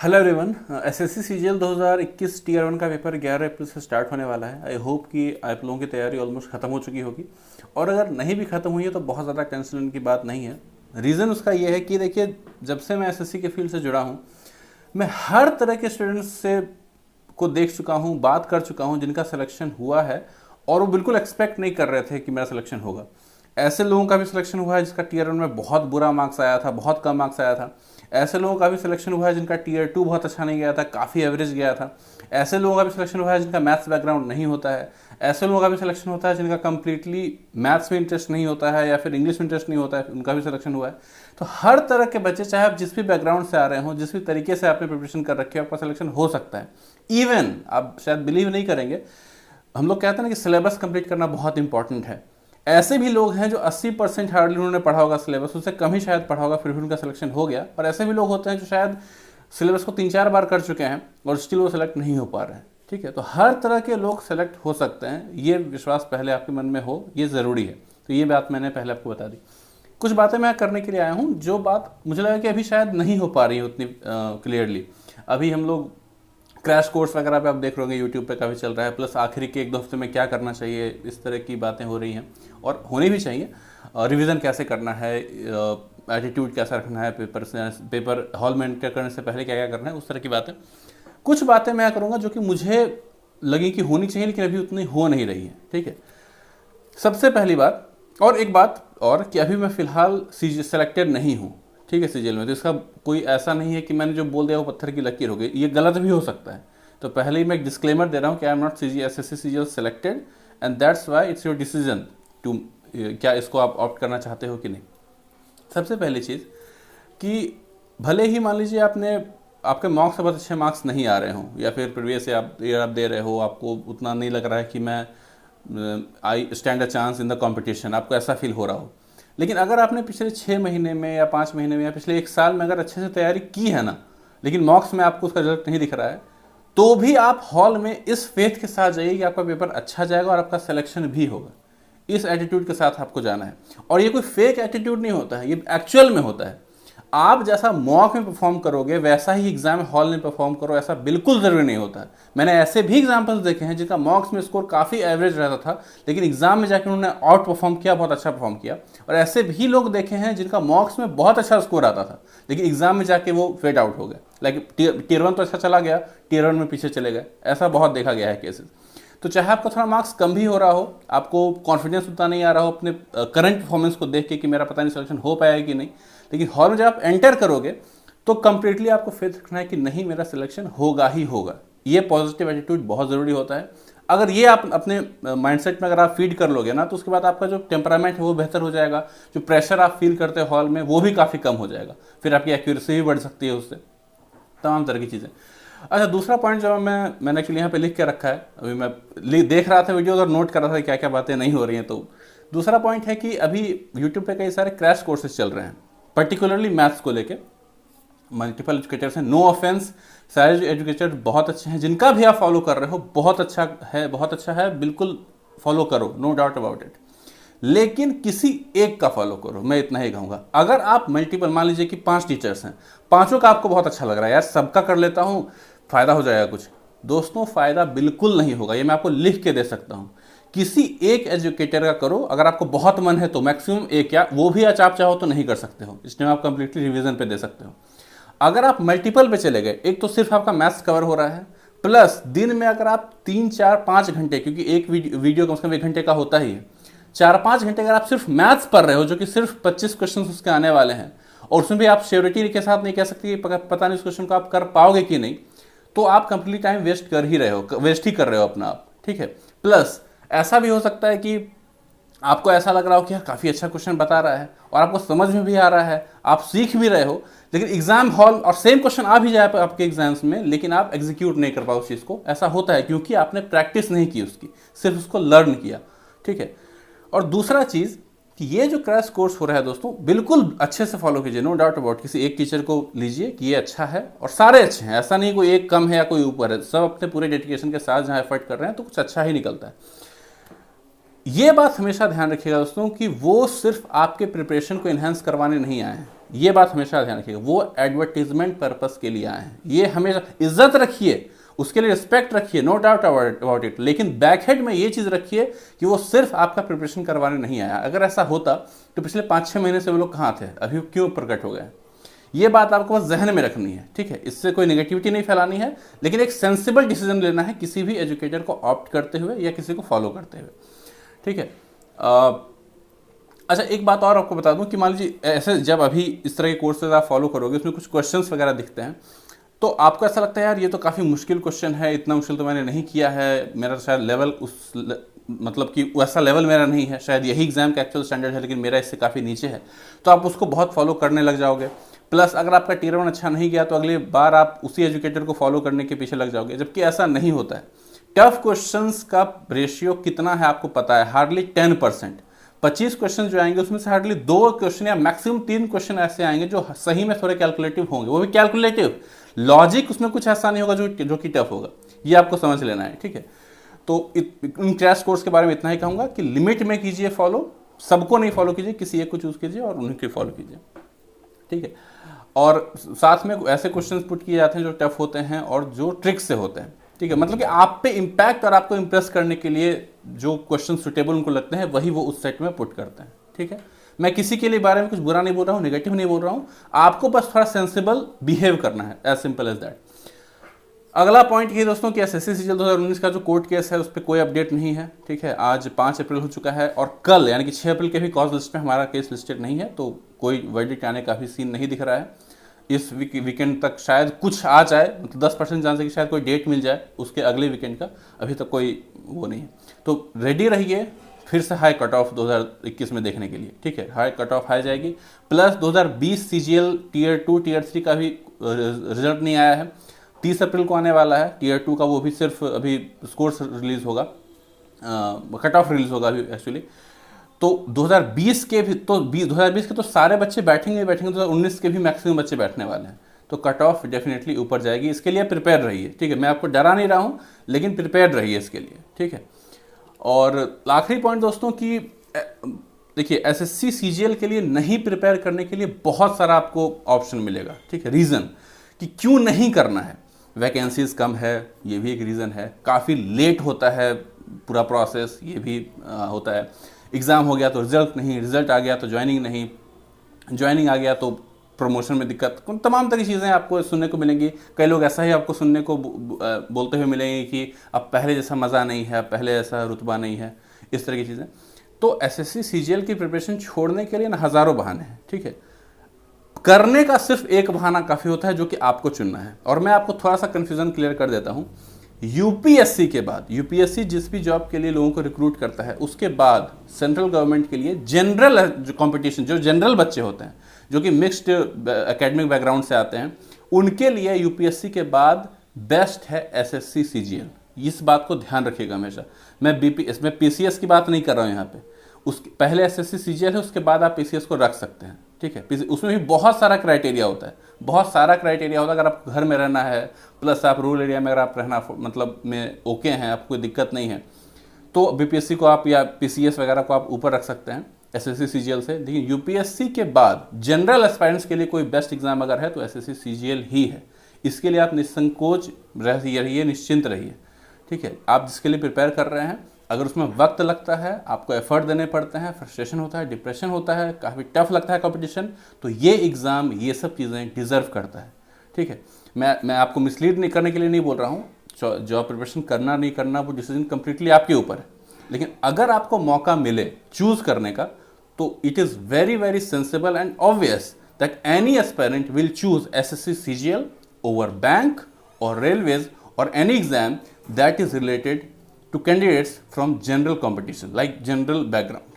Hello everyone. SSC CGL 2021 tier 1 का paper 11 अप्रैल से start होने वाला है। आई होप कि आप लोगों की तैयारी ऑलमोस्ट खत्म हो चुकी होगी, और अगर नहीं भी खत्म हुई है तो बहुत ज़्यादा टेंशन लेने की बात नहीं है। रीज़न उसका ये है कि देखिए, जब से मैं एसएससी के फील्ड से जुड़ा हूँ, मैं हर तरह के स्टूडेंट्स से को देख चुका हूँ, बात कर चुका हूँ जिनका सिलेक्शन हुआ है और वो बिल्कुल एक्सपेक्ट नहीं कर रहे थे कि मेरा सिलेक्शन होगा। ऐसे लोगों का भी सिलेक्शन हुआ है जिसका टीयर 1 में बहुत बुरा मार्क्स आया था, बहुत कम मार्क्स आया था। ऐसे लोगों का भी सिलेक्शन हुआ है जिनका टीयर 2 बहुत अच्छा नहीं गया था, काफ़ी एवरेज गया था। ऐसे लोगों का भी सिलेक्शन हुआ है जिनका मैथ्स बैकग्राउंड नहीं होता है। ऐसे लोगों का भी सिलेक्शन होता है जिनका कंप्लीटली मैथ्स में इंटरेस्ट नहीं होता है या फिर इंग्लिश में इंटरेस्ट नहीं होता है, उनका भी सिलेक्शन हुआ है। तो हर तरह के बच्चे, चाहे आप जिस भी बैकग्राउंड से आ रहे हो, जिस भी तरीके से आपने प्रिपरेशन कर रखी है, आपका सिलेक्शन हो सकता है। इवन आप शायद बिलीव नहीं करेंगे, हम लोग कहते हैं ना कि सिलेबस कंप्लीट करना बहुत इंपॉर्टेंट है। ऐसे भी लोग हैं जो 80% हार्डली उन्होंने पढ़ा होगा सिलेबस, उससे कम ही शायद पढ़ा होगा, फिर भी उनका सिलेक्शन हो गया। और ऐसे भी लोग होते हैं जो शायद सिलेबस को 3-4 बार कर चुके हैं और स्टिल वो सिलेक्ट नहीं हो पा रहे हैं। ठीक है, तो हर तरह के लोग सेलेक्ट हो सकते हैं, ये विश्वास पहले आपके मन में हो, ये ज़रूरी है। तो ये बात मैंने पहले आपको बता दी। कुछ बातें मैं करने के लिए आया हूँ जो बात मुझे लगा कि अभी शायद नहीं हो पा रही है उतनी क्लियरली। अभी हम लोग क्रैश कोर्स वगैरह पे आप देख रहे होंगे, यूट्यूब पे काफ़ी चल रहा है, प्लस आखिरी के 1-2 हफ्ते में क्या करना चाहिए, इस तरह की बातें हो रही हैं और होनी भी चाहिए। रिवीजन कैसे करना है, एटीट्यूड कैसा रखना है, पेपर हॉल में एंटर करने से पहले क्या क्या करना है, उस तरह की बातें। कुछ बातें मैं करूँगा जो कि मुझे लगी कि होनी चाहिए लेकिन अभी उतनी हो नहीं रही है। ठीक है, सबसे पहली बात, और एक बात और, कि अभी मैं फ़िलहाल सेलेक्टेड नहीं हूँ। ठीक है, सीजीएल में, तो इसका कोई ऐसा नहीं है कि मैंने जो बोल दिया वो पत्थर की लकीर हो गई, ये गलत भी हो सकता है। तो पहले ही मैं एक डिस्क्लेमर दे रहा हूँ कि I am not SSC CGL selected and that's why it's your decision to, क्या इसको आप ऑप्ट करना चाहते हो कि नहीं। सबसे पहली चीज़ कि भले ही मान लीजिए आपके मार्क्स से बहुत अच्छे मार्क्स नहीं आ रहे हों, या फिर प्रीवियस आप दे रहे हो, आपको उतना नहीं लग रहा है कि मैं I stand a chance in the competition, आपको ऐसा फील हो रहा हो, लेकिन अगर आपने पिछले 6 महीने में या 5 महीने में या पिछले 1 साल में अगर अच्छे से तैयारी की है ना, लेकिन मॉक्स में आपको उसका रिजल्ट नहीं दिख रहा है, तो भी आप हॉल में इस फेथ के साथ जाइए कि आपका पेपर अच्छा जाएगा और आपका सिलेक्शन भी होगा। इस एटीट्यूड के साथ आपको जाना है। और ये कोई फेक एटीट्यूड नहीं होता है, ये एक्चुअल में होता है। आप जैसा मॉक में परफॉर्म करोगे वैसा ही एग्जाम हॉल में परफॉर्म करो, ऐसा बिल्कुल ज़रूरी नहीं होता है। मैंने ऐसे भी एग्जाम्पल्स देखे हैं जिनका मॉक्स में स्कोर काफ़ी एवरेज रहता था, लेकिन एग्जाम में जाकर उन्होंने आउट परफॉर्म किया, बहुत अच्छा परफॉर्म किया। और ऐसे भी लोग देखे हैं जिनका मॉक्स में बहुत अच्छा स्कोर आता था, लेकिन एग्जाम में जाके वो फेड आउट हो गया। लाइक टीयर 1 तो अच्छा चला गया, टीयर 1 में पीछे चले गए, ऐसा बहुत देखा गया है केसेस। तो चाहे आपका थोड़ा मार्क्स कम भी हो रहा हो, आपको कॉन्फिडेंस उतना नहीं आ रहा हो अपने करंट परफॉर्मेंस को देख के कि मेरा पता नहीं सिलेक्शन हो पाएगा कि नहीं, लेकिन हॉल में जब आप एंटर करोगे तो कंप्लीटली आपको फेथ रखना है कि नहीं, मेरा सिलेक्शन होगा ही होगा। ये पॉजिटिव एटीट्यूड बहुत ज़रूरी होता है। अगर ये आप अपने माइंडसेट में अगर आप फीड कर लोगे ना, तो उसके बाद आपका जो टेम्परामेंट है वो बेहतर हो जाएगा, जो प्रेशर आप फील करते हो हॉल में वो भी काफ़ी कम हो जाएगा, फिर आपकी एक्यूरेसी भी बढ़ सकती है उससे, तमाम तरह की चीज़ें। अच्छा, दूसरा पॉइंट जो मैंने एक्चुअली यहाँ पे लिख के रखा है, अभी मैं देख रहा था वीडियोस और नोट कर रहा था क्या क्या बातें नहीं हो रही हैं। तो दूसरा पॉइंट है कि अभी यूट्यूब पे कई सारे क्रैश कोर्सेज चल रहे हैं, पर्टिकुलरली मैथ्स को लेके। मल्टीपल एजुकेटर्स हैं, नो ऑफेंस, सारे एजुकेटर बहुत अच्छे हैं, जिनका भी आप फॉलो कर रहे हो बहुत अच्छा है, बहुत अच्छा है, बिल्कुल फॉलो करो, नो डाउट अबाउट इट। लेकिन किसी एक का फॉलो करो, मैं इतना ही कहूँगा। अगर आप मल्टीपल, मान लीजिए कि 5 टीचर्स हैं, पांचों का आपको बहुत अच्छा लग रहा है, यार सबका कर लेता हूँ, फ़ायदा हो जाएगा कुछ। दोस्तों, फ़ायदा बिल्कुल नहीं होगा, ये मैं आपको लिख के दे सकता हूँ। किसी एक एजुकेटर का करो, अगर आपको बहुत मन है तो मैक्सिमम एक, या वो भी आप चाहो तो नहीं कर सकते हो, इसमें आप कंप्लीटली रिवीजन पे दे सकते हो। अगर आप मल्टीपल पे चले गए, एक तो सिर्फ आपका मैथ्स कवर हो रहा है, प्लस दिन में अगर आप 3-4-5 घंटे, क्योंकि एक वीडियो कम से कम 1 घंटे का होता ही है, 4-5 घंटे अगर आप सिर्फ मैथ्स पढ़ रहे हो, जो कि सिर्फ 25 क्वेश्चन उसके आने वाले हैं, और उसमें भी आप श्योरिटी के साथ नहीं कह सकते कि पता नहीं उस क्वेश्चन को आप कर पाओगे कि नहीं, तो आप कंप्लीट टाइम वेस्ट कर ही रहे हो, वेस्ट ही कर रहे हो अपना आप। ठीक है, प्लस ऐसा भी हो सकता है कि आपको ऐसा लग रहा हो कि यार काफ़ी अच्छा क्वेश्चन बता रहा है और आपको समझ में भी आ रहा है, आप सीख भी रहे हो, लेकिन एग्जाम हॉल और सेम क्वेश्चन आ भी जाए आपके एग्जाम्स में, लेकिन आप एग्जीक्यूट नहीं कर पाओ उस चीज़ को। ऐसा होता है क्योंकि आपने प्रैक्टिस नहीं की उसकी, सिर्फ उसको लर्न किया। ठीक है, और दूसरा चीज़ कि ये जो क्रैश कोर्स हो रहा है दोस्तों, बिल्कुल अच्छे से फॉलो कीजिए, नो डाउट अबाउट। किसी एक टीचर को लीजिए कि ये अच्छा है, और सारे अच्छे हैं, ऐसा नहीं कोई एक कम है या कोई ऊपर है, सब अपने पूरे डेडिकेशन के साथ जहाँ एफर्ट कर रहे हैं तो कुछ अच्छा ही निकलता है। ये बात हमेशा ध्यान रखिएगा दोस्तों कि वो सिर्फ आपके प्रिपरेशन को इन्हेंस करवाने नहीं आए हैं, ये बात हमेशा ध्यान रखिएगा, वो एडवर्टीजमेंट पर्पस के लिए आए हैं। ये हमेशा इज्जत रखिए, उसके लिए रिस्पेक्ट रखिए, नो डाउट अबाउट इट, लेकिन बैकहेड में ये चीज़ रखिए कि वो सिर्फ आपका प्रिपरेशन करवाने नहीं आया। अगर ऐसा होता तो पिछले 5-6 महीने से वो लोग कहाँ थे, अभी क्यों प्रकट हो गए? ये बात आपको बस जहन में रखनी है, ठीक है। इससे कोई नेगेटिविटी नहीं फैलानी है, लेकिन एक सेंसिबल डिसीजन लेना है किसी भी एजुकेटर को ऑप्ट करते हुए या किसी को फॉलो करते हुए, ठीक है। अच्छा, एक बात और आपको बता दूं कि मान लीजिए ऐसे जब अभी इस तरह के कोर्सेज आप फॉलो करोगे, उसमें कुछ क्वेश्चंस वगैरह दिखते हैं, तो आपको ऐसा लगता है यार ये तो काफ़ी मुश्किल क्वेश्चन है, इतना मुश्किल तो मैंने नहीं किया है, मेरा शायद लेवल मतलब कि वैसा लेवल मेरा नहीं है, शायद यही एग्जाम का एक्चुअल स्टैंडर्ड है, लेकिन मेरा इससे काफ़ी नीचे है, तो आप उसको बहुत फॉलो करने लग जाओगे। प्लस अगर आपका टियर 1 अच्छा नहीं गया तो अगली बार आप उसी एजुकेटर को फॉलो करने के पीछे लग जाओगे, जबकि ऐसा नहीं होता है। टफ क्वेश्चंस का रेशियो कितना है आपको पता है, हार्डली 10%। 25 क्वेश्चन जो आएंगे उसमें से हार्डली 2 क्वेश्चन या मैक्सिमम 3 क्वेश्चन ऐसे आएंगे जो सही में थोड़े कैलकुलेटिव होंगे, वो भी कैलकुलेटिव, लॉजिक उसमें कुछ ऐसा नहीं होगा जो कि टफ होगा। ये आपको समझ लेना है, ठीक है। तो इन क्रैश कोर्स के बारे में इतना ही कहूंगा कि लिमिट में कीजिए फॉलो, सबको नहीं फॉलो कीजिए, किसी एक को चूज कीजिए और उन्हीं को फॉलो कीजिए, ठीक है। और साथ में ऐसे क्वेश्चन पुट किए जाते हैं जो टफ होते हैं और जो ट्रिक से होते हैं, ठीक है। मतलब कि आप पे इम्पैक्ट और आपको इम्प्रेस करने के लिए जो क्वेश्चन सुटेबल उनको लगते हैं वही वो उस सेट में पुट करते हैं, ठीक है। मैं किसी के लिए बारे में कुछ बुरा नहीं बोल रहा हूँ, नेगेटिव नहीं बोल रहा हूँ, आपको बस थोड़ा सेंसिबल बिहेव करना है, एज सिंपल एज दैट। अगला पॉइंट ये दोस्तों कि एसएससी सीजीएल 2019 का जो कोर्ट केस है उस पर कोई अपडेट नहीं है, ठीक है। आज 5 अप्रैल हो चुका है और कल यानी कि 6 अप्रैल के भी कॉज लिस्ट में हमारा केस लिस्टेड नहीं है, तो कोई वर्डिक्ट आने का भी सीन नहीं दिख रहा है। इस वीकेंड तक शायद कुछ आ जाए, मतलब 10% चांस है कि शायद कोई डेट मिल जाए उसके अगले वीकेंड का, अभी तक कोई वो नहीं है। तो रेडी रहिए फिर से हाई कट ऑफ 2021 में देखने के लिए, ठीक है। हाई कट ऑफ हाई जाएगी, प्लस 2020 सीजीएल टियर 2 टियर 3 का भी रिजल्ट नहीं आया है, 30 अप्रैल को आने वाला है टियर 2 का, वो भी सिर्फ अभी स्कोर्स रिलीज होगा, कट ऑफ रिलीज होगा अभी एक्चुअली। तो 2020 के भी तो 2020 के तो सारे बच्चे बैठेंगे 2019 के भी मैक्सिमम बच्चे बैठने वाले हैं, तो कट ऑफ डेफिनेटली ऊपर जाएगी। इसके लिए प्रिपेयर रहिए, ठीक है। मैं आपको डरा नहीं रहा हूँ, लेकिन प्रिपेयर रहिए इसके लिए, ठीक है। और आखिरी पॉइंट दोस्तों कि देखिए एसएससी सीजीएल के लिए नहीं प्रिपेयर करने के लिए बहुत सारा आपको ऑप्शन मिलेगा, ठीक है। रीज़न कि क्यों नहीं करना है, वैकेंसीज कम है, ये भी एक रीज़न है, काफ़ी लेट होता है पूरा प्रोसेस, ये भी होता है। एग्ज़ाम हो गया तो रिजल्ट नहीं, रिजल्ट आ गया तो ज्वाइनिंग नहीं, ज्वाइनिंग आ गया तो प्रमोशन में दिक्कत, तमाम तरह की चीज़ें आपको सुनने को मिलेंगी। कई लोग ऐसा ही आपको सुनने को बोलते हुए मिलेंगे कि अब पहले जैसा मज़ा नहीं है, पहले जैसा रुतबा नहीं है, इस तरह की चीज़ें। तो एसएससी सीजीएल की प्रिपरेशन छोड़ने के लिए ना हज़ारों बहाने हैं, ठीक है। करने का सिर्फ एक बहाना काफ़ी होता है जो कि आपको चुनना है। और मैं आपको थोड़ा सा कन्फ्यूज़न क्लियर कर देता हूँ। यूपीएससी के बाद, यूपीएससी जिस भी जॉब के लिए लोगों को रिक्रूट करता है, उसके बाद सेंट्रल गवर्नमेंट के लिए जनरल जो कंपटीशन, जो जनरल बच्चे होते हैं जो कि मिक्स्ड एकेडमिक बैकग्राउंड से आते हैं, उनके लिए यूपीएससी के बाद बेस्ट है एसएससी सीजीएल। इस बात को ध्यान रखिएगा हमेशा। मैं इसमें पीसीएस की बात नहीं कर रहा हूँ यहाँ पे, उसके पहले एसएससी सीजीएल है, उसके बाद आप पीसीएस को रख सकते हैं, ठीक है। उसमें भी बहुत सारा क्राइटेरिया होता है, बहुत सारा क्राइटेरिया होता है। अगर आपको घर में रहना है, प्लस आप रूरल एरिया में अगर आप रहना मतलब में ओके हैं, आपको कोई दिक्कत नहीं है, तो बीपीएससी को आप या पीसीएस वगैरह को आप ऊपर रख सकते हैं एसएससी सीजीएल से। लेकिन यूपीएससी के बाद जनरल एस्पायरेंट्स के लिए कोई बेस्ट एग्जाम अगर है तो एसएससी सीजीएल ही है। इसके लिए आप निसंकोच रहिए, निश्चिंत रहिए, ठीक है। आप जिसके लिए प्रिपेयर कर रहे हैं, अगर उसमें वक्त लगता है, आपको एफर्ट देने पड़ते हैं, फ्रस्ट्रेशन होता है, डिप्रेशन होता है, काफ़ी टफ लगता है कंपटीशन, तो ये एग्ज़ाम ये सब चीज़ें डिज़र्व करता है, ठीक है। मैं आपको मिसलीड नहीं करने के लिए नहीं बोल रहा हूँ, जॉब प्रिपरेशन करना नहीं करना वो डिसीजन कम्प्लीटली आपके ऊपर है। लेकिन अगर आपको मौका मिले चूज़ करने का, तो it is very very sensible and obvious that any aspirant will choose SSC CGL over bank और रेलवेज और any exam that is related to candidates from general competition like general background.